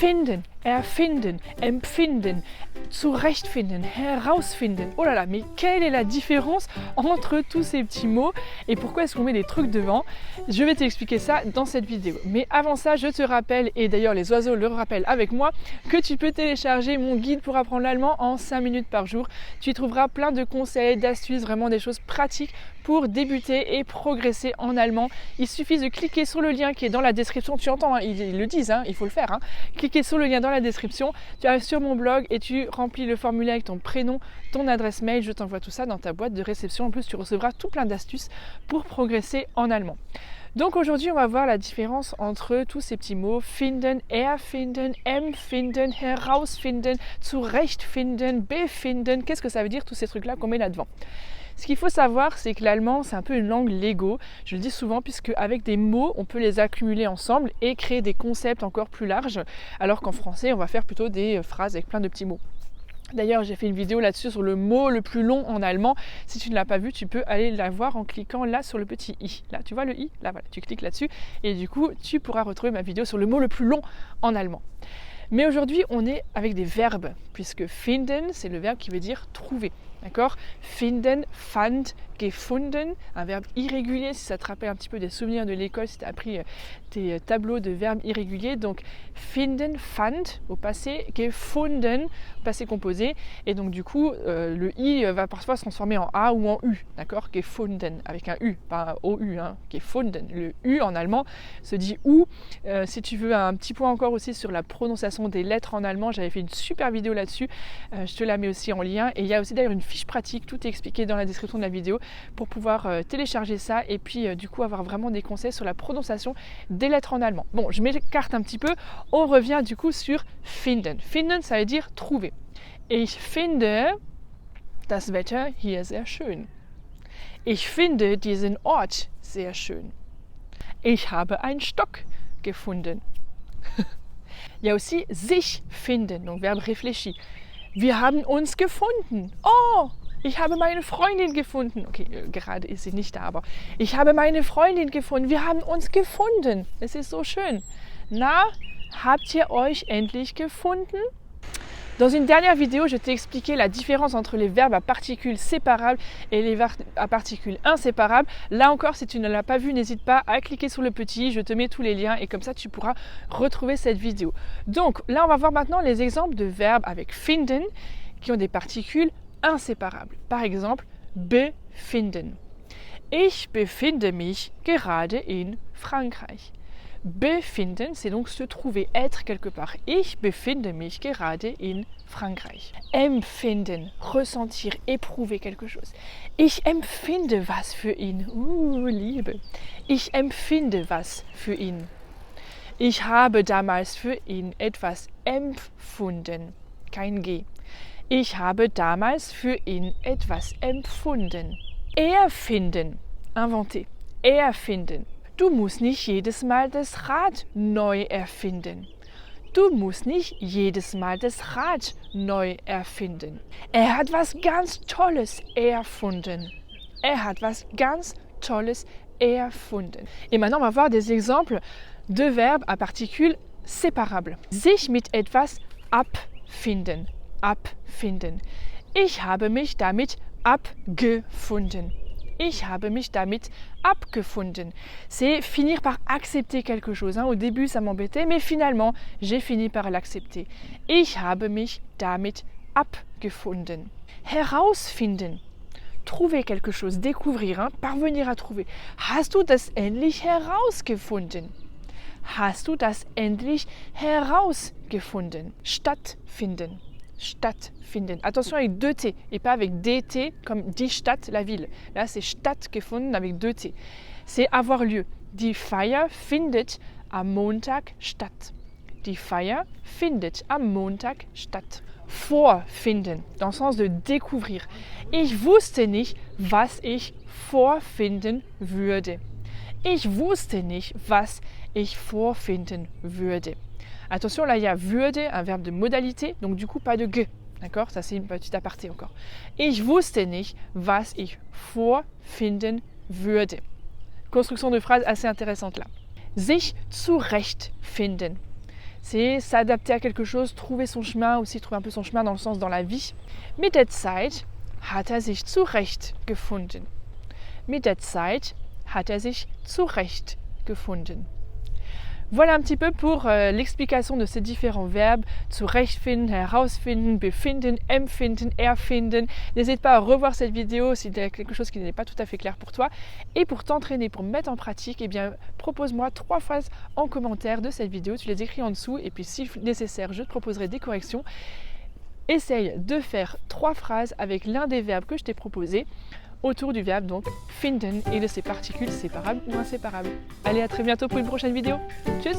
Finden, erfinden, empfinden, zurechtfinden, herausfinden. Oh là là, mais quelle est la différence entre tous ces petits mots et pourquoi est-ce qu'on met des trucs devant? Je vais t'expliquer ça dans cette vidéo. Mais avant ça, je te rappelle, et d'ailleurs les oiseaux le rappellent avec moi, que tu peux télécharger mon guide pour apprendre l'allemand en 5 minutes par jour. Tu y trouveras plein de conseils, d'astuces, vraiment des choses pratiques pour débuter et progresser en allemand. Il suffit de cliquer sur le lien qui est dans la description. Tu entends, hein, ils le disent, hein, il faut le faire. Hein. Cliquez sur le lien dans la description, tu arrives sur mon blog et tu remplis le formulaire avec ton prénom, ton adresse mail. Je t'envoie tout ça dans ta boîte de réception. En plus, tu recevras tout plein d'astuces pour progresser en allemand. Donc aujourd'hui, on va voir la différence entre tous ces petits mots finden, erfinden, empfinden, herausfinden, zurechtfinden, befinden. Qu'est-ce que ça veut dire tous ces trucs-là qu'on met là-devant? Ce qu'il faut savoir, c'est que l'allemand, c'est un peu une langue Lego. Je le dis souvent, puisque avec des mots, on peut les accumuler ensemble et créer des concepts encore plus larges, alors qu'en français, on va faire plutôt des phrases avec plein de petits mots. D'ailleurs, j'ai fait une vidéo là-dessus sur le mot le plus long en allemand. Si tu ne l'as pas vu, tu peux aller la voir en cliquant là sur le petit i. Là, tu vois le i? Là, voilà, tu cliques là-dessus et du coup, tu pourras retrouver ma vidéo sur le mot le plus long en allemand. Mais aujourd'hui, on est avec des verbes, puisque finden, c'est le verbe qui veut dire trouver. D'accord? Finden, fand, gefunden, un verbe irrégulier, si ça te rappelle un petit peu des souvenirs de l'école, si tu as appris tes tableaux de verbes irréguliers. Donc, finden, fand au passé, gefunden au passé composé. Et donc, du coup, le i va parfois se transformer en a ou en u. D'accord? Gefunden, avec un u, pas un ou, hein. Gefunden. Le u en allemand se dit ou. Si tu veux un petit point encore aussi sur la prononciation des lettres en allemand, j'avais fait une super vidéo là-dessus. Je te la mets aussi en lien. Et il y a aussi d'ailleurs une fiche pratique, tout est expliqué dans la description de la vidéo pour pouvoir télécharger ça et puis du coup avoir vraiment des conseils sur la prononciation des lettres en allemand. Bon, je m'écarte un petit peu, on revient du coup sur finden. Finden, ça veut dire trouver. Ich finde das Wetter hier sehr schön. Ich finde diesen Ort sehr schön. Ich habe einen Stock gefunden. Il y a aussi sich finden, donc verbe réfléchi. Wir haben uns gefunden. Oh, ich habe meine Freundin gefunden. Okay, gerade ist sie nicht da, aber ich habe meine Freundin gefunden. Wir haben uns gefunden. Es ist so schön. Na, habt ihr euch endlich gefunden? Dans une dernière vidéo, je t'ai expliqué la différence entre les verbes à particules séparables et les verbes à particules inséparables. Là encore, si tu ne l'as pas vu, n'hésite pas à cliquer sur le petit, je te mets tous les liens et comme ça tu pourras retrouver cette vidéo. Donc là, on va voir maintenant les exemples de verbes avec finden qui ont des particules inséparables. Par exemple, befinden. Ich befinde mich gerade in Frankreich. Befinden, c'est donc se trouver, être quelque part. Ich befinde mich gerade in Frankreich. Empfinden, ressentir, éprouver quelque chose. Ich empfinde was für ihn. Liebe. Ich empfinde was für ihn. Ich habe damals für ihn etwas empfunden. Kein G. Ich habe damals für ihn etwas empfunden. Erfinden, inventer. Erfinden. Du musst nicht jedes Mal das Rad neu erfinden. Du musst nicht jedes Mal das Rad neu erfinden. Er hat was ganz Tolles erfunden. Er hat was ganz Tolles erfunden. Et maintenant, on va voir des exemples de verbes à particules séparables. Sich mit etwas abfinden. Abfinden. Ich habe mich damit abgefunden. Ich habe mich damit abgefunden. C'est finir par accepter quelque chose. Au début, ça m'embêtait, mais finalement, j'ai fini par l'accepter. Ich habe mich damit abgefunden. Herausfinden. Trouver quelque chose, découvrir, parvenir à trouver. Hast du das endlich herausgefunden? Hast du das endlich herausgefunden? Stattfinden. Stattfinden. Attention avec 2 T et pas avec DT comme die Stadt, la ville. Là, c'est stattgefunden avec 2 T. C'est avoir lieu. Die Feier findet am Montag statt. Die Feier findet am Montag statt. Vorfinden, dans le sens de découvrir. Ich wusste nicht, was ich vorfinden würde. Ich wusste nicht, was ich vorfinden würde. Attention, là il y a würde, un verbe de modalité, donc du coup pas de ge. D'accord? Ça c'est une petite aparté encore. Ich wusste nicht, was ich vorfinden würde. Construction de phrase assez intéressante là. Sich zurechtfinden. c'est s'adapter à quelque chose, trouver son chemin, aussi trouver un peu son chemin dans le sens dans la vie. Mit der Zeit hat sich zurechtgefunden. Mit der Zeit hat sich zurechtgefunden. Voilà un petit peu pour l'explication de ces différents verbes. Zurechtfinden, herausfinden, befinden, empfinden, erfinden. N'hésite pas à revoir cette vidéo s'il y a quelque chose qui n'est pas tout à fait clair pour toi. Et pour t'entraîner, pour mettre en pratique, eh bien, propose-moi 3 phrases en commentaire de cette vidéo. Tu les écris en dessous et puis si nécessaire, je te proposerai des corrections. Essaye de faire 3 phrases avec l'un des verbes que je t'ai proposé autour du verbe donc finden et de ses particules séparables ou inséparables. Allez, à très bientôt pour une prochaine vidéo. Tchuss!